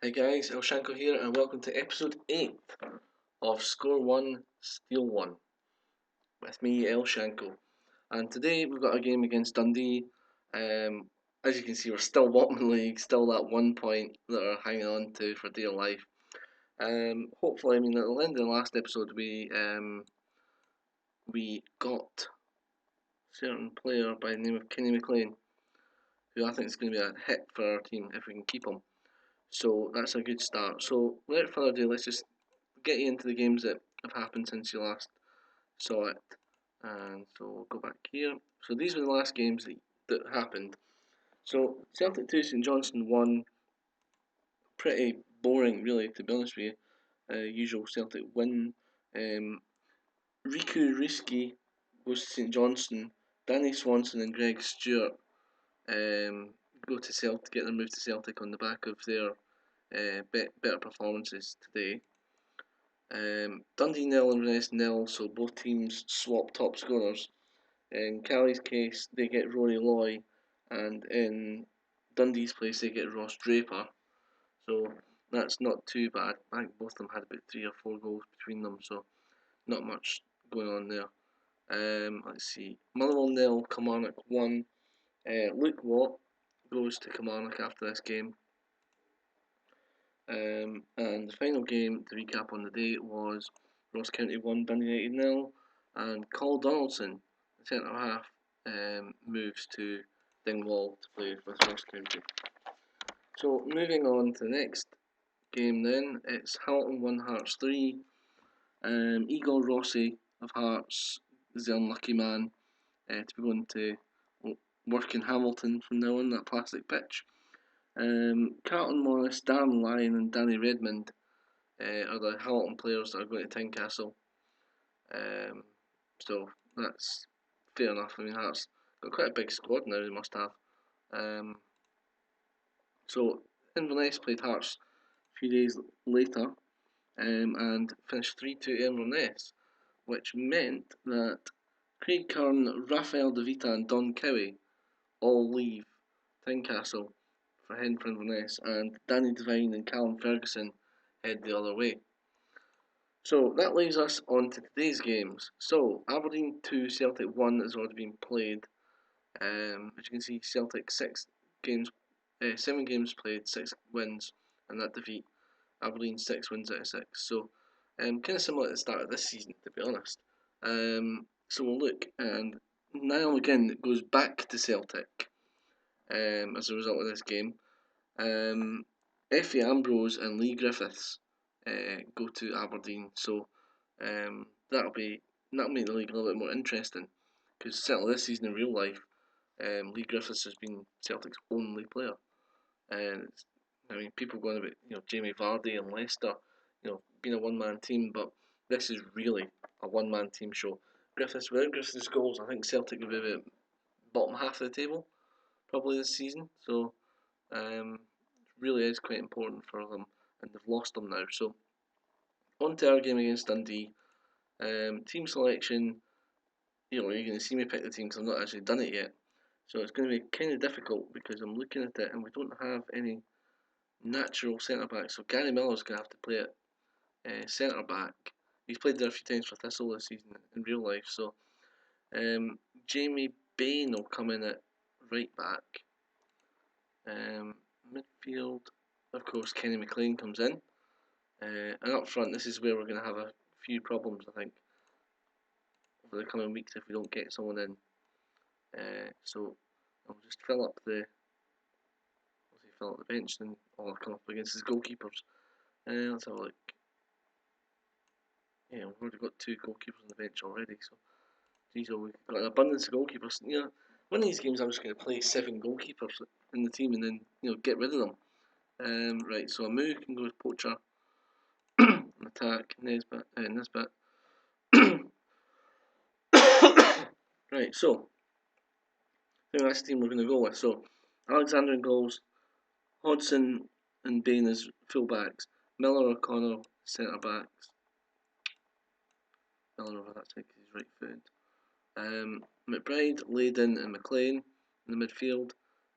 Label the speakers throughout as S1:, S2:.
S1: Hi guys, El Shanko here, and welcome to episode 8 of Score 1, Steal 1 with me, El Shanko. And today we've got a game against Dundee. Um, as you can see, we're still bottom of the league, still that 1 point that we're hanging on to for dear life. Hopefully, at the end of the last episode, we got a certain player by the name of Kenny McLean, who I think is going to be a hit for our team if we can keep him. So that's a good start. So without further ado, let's just get you into the games that have happened since you last saw it. And so we'll go back here. So these were the last games that happened. So Celtic 2, St Johnstone 1. Pretty boring, really, to be honest with you. Usual Celtic win. Riku Risky goes to St Johnstone. Danny Swanson and Greg Stewart go to Celtic, get their move to Celtic on the back of their better performances today. Dundee nil and Inverness nil, so both teams swap top scorers. In Callie's case, they get Rory Loy, and in Dundee's place, they get Ross Draper. So that's not too bad. I think both of them had about 3 or 4 goals between them, so not much going on there. Let's see. Motherwell nil, Kilmarnock 1. Luke Watt goes to Kilmarnock after this game. And the final game to recap on the day was Ross County 1, Dundee United 0, and Col Donaldson, the centre half, moves to Dingwall to play with Ross County. So moving on to the next game then, it's Hamilton 1, Hearts 3. Igor Rossi of Hearts is the unlucky man to be going to work in Hamilton from now on, that plastic pitch. Carlton Morris, Darren Lyon and Danny Redmond are the Hamilton players that are going to Tynecastle. So that's fair enough. Hearts got quite a big squad now, they must have. So Inverness played Hearts a few days later and finished 3-2 Inverness, which meant that Craig Curran, Rafael De Vita and Don Cowie all leave Tynecastle for heading for Inverness, and Danny Devine and Callum Ferguson head the other way. So that leaves us on to today's games. So Aberdeen 2, Celtic 1 has already been played. As you can see, Celtic 7 games played, 6 wins, and that defeat. Aberdeen 6 wins out of 6. So kind of similar to the start of this season, to be honest. So we'll look, and Niall McGinn goes back to Celtic as a result of this game. Effie Ambrose and Lee Griffiths go to Aberdeen, so that'll make the league a little bit more interesting. Because certainly this season in real life, Lee Griffiths has been Celtic's only player, and people going about Jamie Vardy and Leicester, being a one-man team, but this is really a one-man team show. Without Griffiths' goals, I think Celtic would be about bottom half of the table probably this season. So really is quite important for them, and they've lost them now. So on to our game against Dundee. Team selection, you're going to see me pick the team because I've not actually done it yet. So it's going to be kind of difficult because I'm looking at it and we don't have any natural centre back. So Gary Miller's going to have to play at centre back. He's played there a few times for Thistle this season in real life. So Jamie Bain will come in at right back. Midfield, of course, Kenny McLean comes in. And up front, this is where we're going to have a few problems, I think, over the coming weeks if we don't get someone in. So I'll just fill up the bench, and all I'll come up against is goalkeepers. Let's have a look. Yeah, we've already got 2 goalkeepers on the bench already, so we've got an abundance of goalkeepers. One of these games I'm just going to play 7 goalkeepers in the team and then get rid of them. Right, so Amu can go with Poacher. Attack, Nesbitt. Right, so that's the team we're going to go with. So Alexander in goals, Hodgson and Bain as full backs, Miller O'Connor centre backs. Miller over that side because he's right footed. McBride, Layden and McLean in the midfield.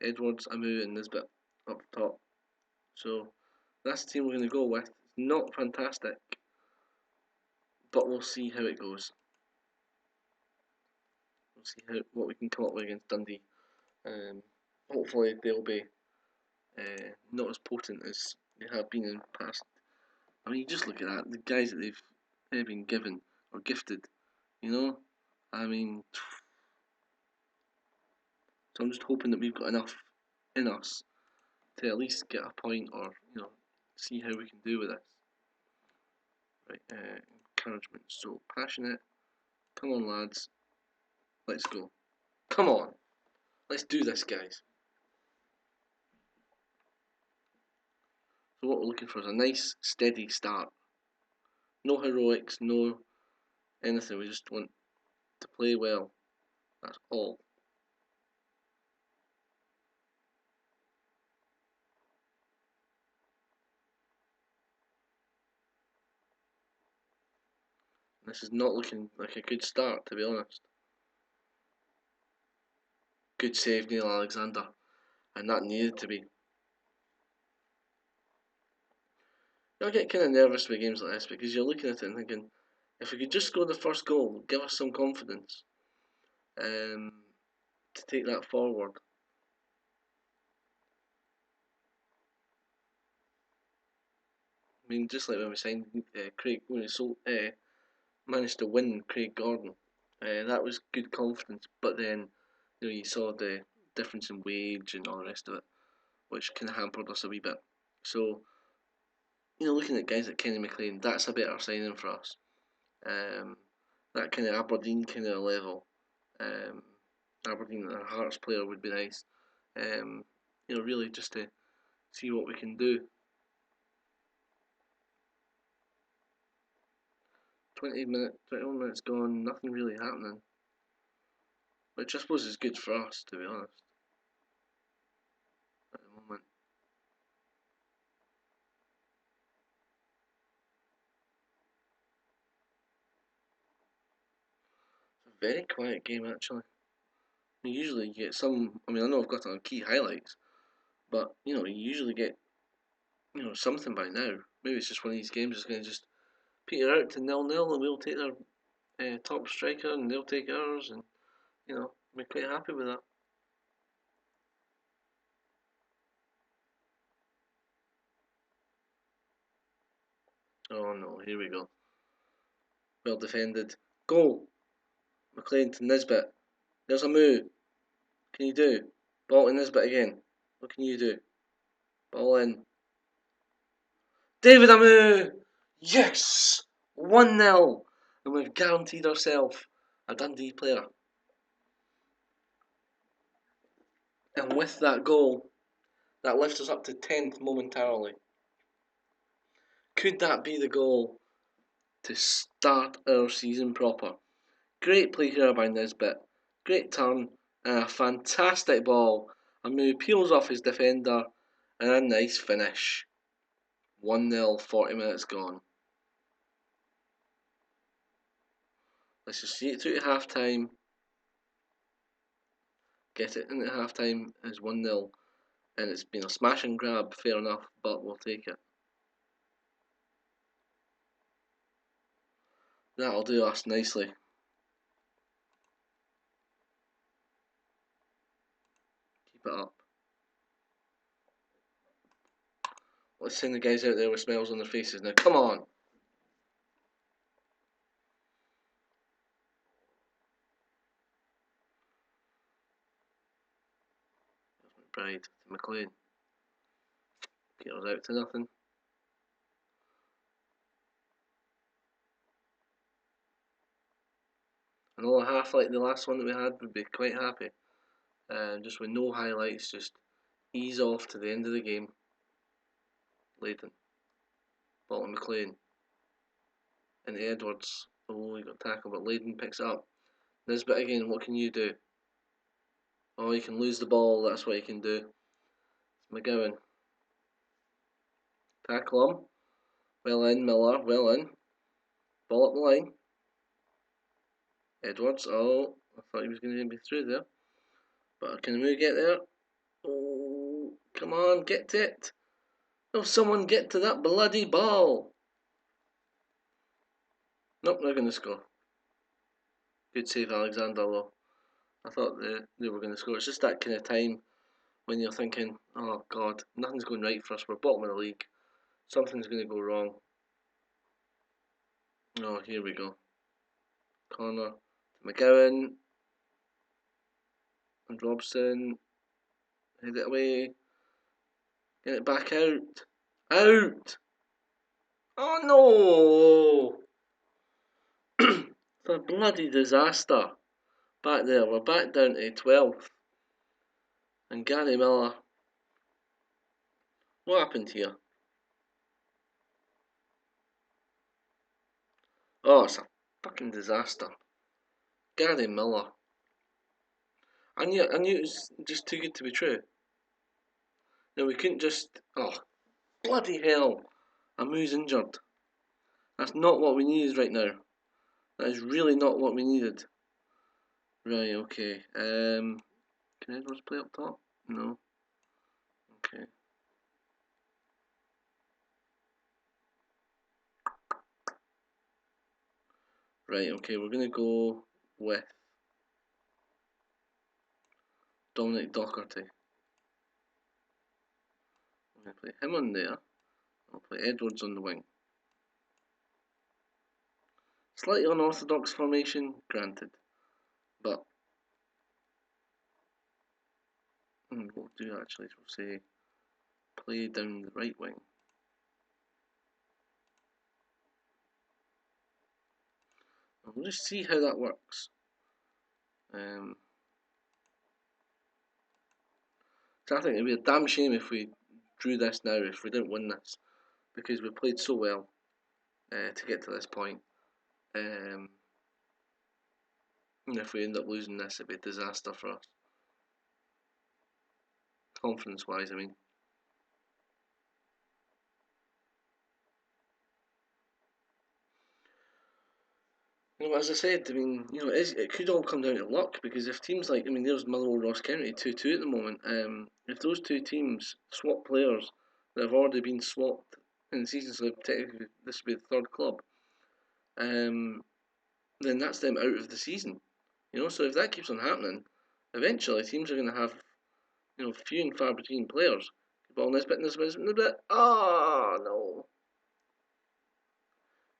S1: Edwards, Amu and Nisbet up top. So That's the team we're going to go with. It's not fantastic, but we'll see how it goes. We'll see what we can come up with against Dundee. Hopefully they'll be not as potent as they have been in the past. I mean, you just look at that. The guys that they've been given or gifted, you know. I mean, so I'm just hoping that we've got enough in us to at least get a point or see how we can do with this. Right, encouragement. So passionate. Come on, lads. Let's go. Come on. Let's do this, guys. So what we're looking for is a nice, steady start. No heroics, no anything. We just want to play well. That's all. This is not looking like a good start, to be honest. Good save, Neil Alexander. And that needed to be. I get kind of nervous with games like this because you're looking at it and thinking, if we could just score the first goal, give us some confidence to take that forward. I mean, just like when we signed Craig, when we managed to win Craig Gordon, that was good confidence. But then, you saw the difference in wage and all the rest of it, which kind of hampered us a wee bit. So, looking at guys like Kenny McLean, that's a better signing for us. That kind of Aberdeen kind of level. Aberdeen and Hearts player would be nice. Really just to see what we can do. 21 minutes gone, nothing really happening. Which I suppose is good for us, to be honest, at the moment. It's a very quiet game, actually. Usually you get some, I know I've got it on key highlights, but, you usually get, something by now. Maybe it's just one of these games that's going to just peter out to 0-0 and we'll take their top striker and they'll take ours and, we're quite happy with that. Oh no, here we go. Well defended. Goal! McLean to Nisbet. There's a move. Can you do? Ball to Nisbet again. What can you do? Ball in. David Amu! Yes! 1-0! And we've guaranteed ourselves a Dundee player. And with that goal, that lifts us up to 10th momentarily. Could that be the goal to start our season proper? Great play here by Nisbet. Great turn and a fantastic ball. Amu peels off his defender and a nice finish. 1-0, 40 minutes gone. Let's just see it through to half time. Get it into half time as 1-0. And it's been a smash and grab, fair enough, but we'll take it. That'll do us nicely. Keep it up. Let's send the guys out there with smiles on their faces now. Come on! McBride to McLean. Get us out to nothing. Another half like the last one that we had would be quite happy. Just with no highlights, just ease off to the end of the game. Leighton. Ball to McLean. Into Edwards. Oh, he got tackled, but Leighton picks it up. Nisbet again, what can you do? Oh, you can lose the ball, that's what you can do. It's McGowan. Tackle him. Well in, Miller, well in. Ball up the line. Edwards, oh, I thought he was going to be through there. But can we get there? Oh, come on, get it. Oh, someone get to that bloody ball! Nope, they're going to score. Good save, Alexander, though. I thought they were going to score. It's just that kind of time when you're thinking, oh God, nothing's going right for us. We're bottom of the league. Something's going to go wrong. Oh, here we go. Corner to McGowan. And Robson. Head it away. Get it back out. Out! Oh no! It's a bloody disaster. Back there. We're back down to 12th. And Gary Miller. What happened here? Oh, it's a fucking disaster. Gary Miller. I knew it was just too good to be true. No, we couldn't just. Oh, bloody hell! Amu's injured. That's not what we needed right now. That is really not what we needed. Right, okay. Can Edwards play up top? No. Okay. Right, okay, we're gonna go with Dominic Docherty. I'm gonna play him on there. I'll play Edwards on the wing. Slightly unorthodox formation, granted. But what we'll do actually is we'll say play down the right wing. And we'll just see how that works. So I think it'd be a damn shame if we drew this now, if we didn't win this, because we played so well to get to this point. And if we end up losing this, it'd be a disaster for us. Confidence-wise, I mean. As I said, I mean, it could all come down to luck because if teams like, there's Motherwell Ross County 2-2 at the moment. If those two teams swap players that have already been swapped in the season, so technically this would be the third club, then that's them out of the season. So if that keeps on happening, eventually teams are going to have, few and far between players. Ball this bit and this bit and this bit. Oh no!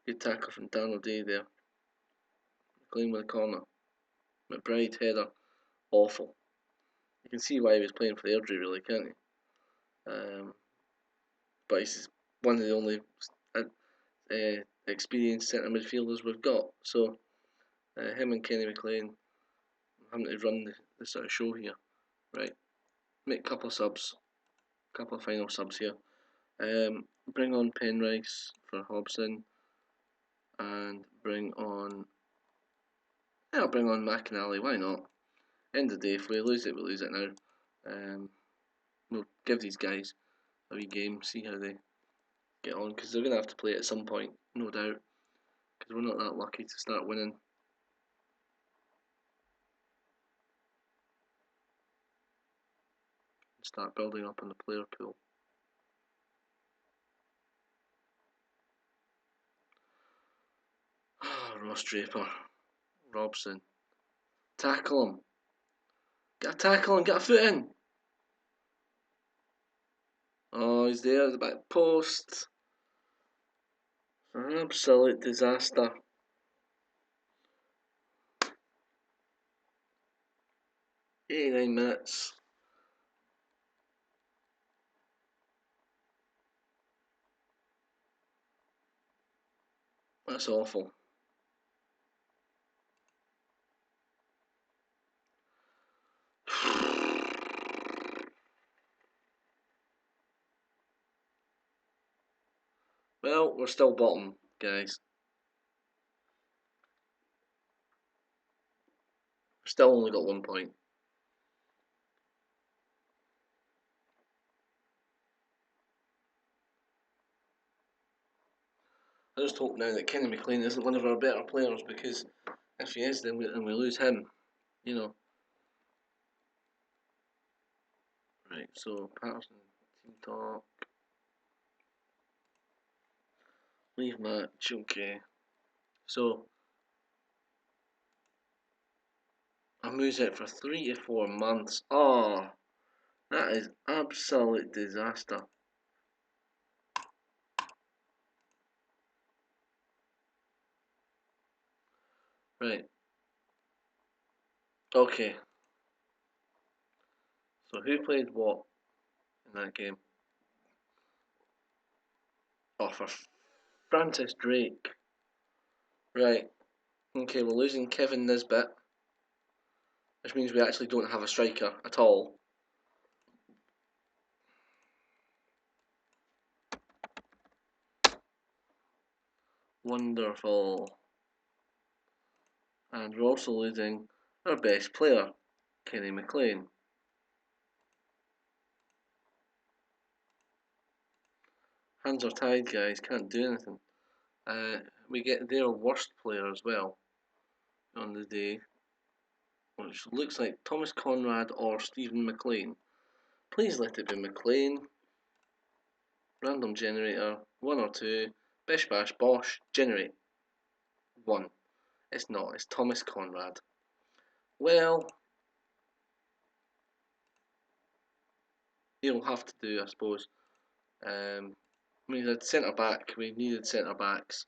S1: Good tackle from Daniel Day there. McLean with a corner. McBride header, awful. You can see why he was playing for Airdrie, really, can't you? But he's one of the only experienced centre midfielders we've got. So him and Kenny McLean having to run the sort of show here, right? Make a couple of subs, couple of final subs here. Bring on Penrice for Hobson, and I'll bring on McInally. Why not? End of the day, if we lose it, we lose it now. We'll give these guys a wee game, see how they get on, because they're going to have to play at some point, no doubt, because we're not that lucky to start winning. Start building up on the player pool. Ross Draper, Robson, tackle him. Get a tackle and get a foot in. Oh, he's there at the back post. An absolute disaster. $89. That's awful. Well, we're still bottom, guys. We've still only got 1 point. I just hope now that Kenny McLean isn't one of our better players, because if he is, then we lose him. Right, so Patterson, team talk. Leave match, okay. So I moves it for 3 to 4 months. Oh, that is absolute disaster. Right. Okay. So who played what in that game? Oh, for Francis Drake. Right. Okay, we're losing Kevin Nisbet, which means we actually don't have a striker at all. Wonderful. And we're also losing our best player, Kenny McLean. Hands are tied, guys. Can't do anything. We get their worst player as well on the day, which looks like Thomas Conrad or Stephen McLean. Please let it be McLean. Random generator, 1 or 2. Bish bash bosh, generate. 1. It's not, it's Thomas Conrad. Well, he'll have to do, I suppose. We had centre back, we needed centre backs.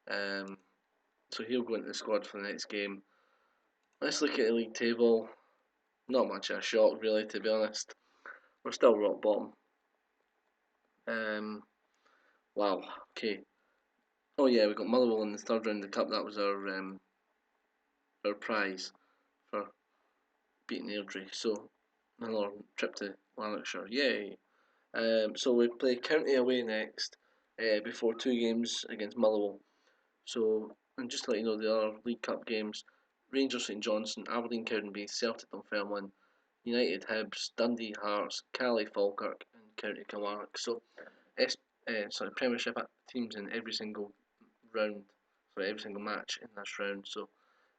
S1: So he'll go into the squad for the next game. Let's look at the league table. Not much of a shock, really, to be honest. We're still rock bottom. Wow. Okay. Oh yeah, we got Motherwell in the third round of the cup. That was our prize for beating Airdrie. So another trip to Lanarkshire. Yay! So we play County away next, before 2 games against Motherwell. So, and just to let you know the other League Cup games: Rangers St Johnstone, Aberdeen Cowdenbeath, Celtic Dunfermline, United Hibs, Dundee Hearts, Cali Falkirk, and County Kilmarnock. So, Premiership teams in every single round, sorry, every single match in this round. So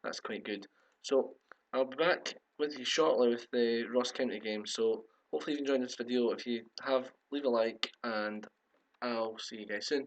S1: that's quite good. So I'll be back with you shortly with the Ross County game. So hopefully you've enjoyed this video. If you have, leave a like, and I'll see you guys soon.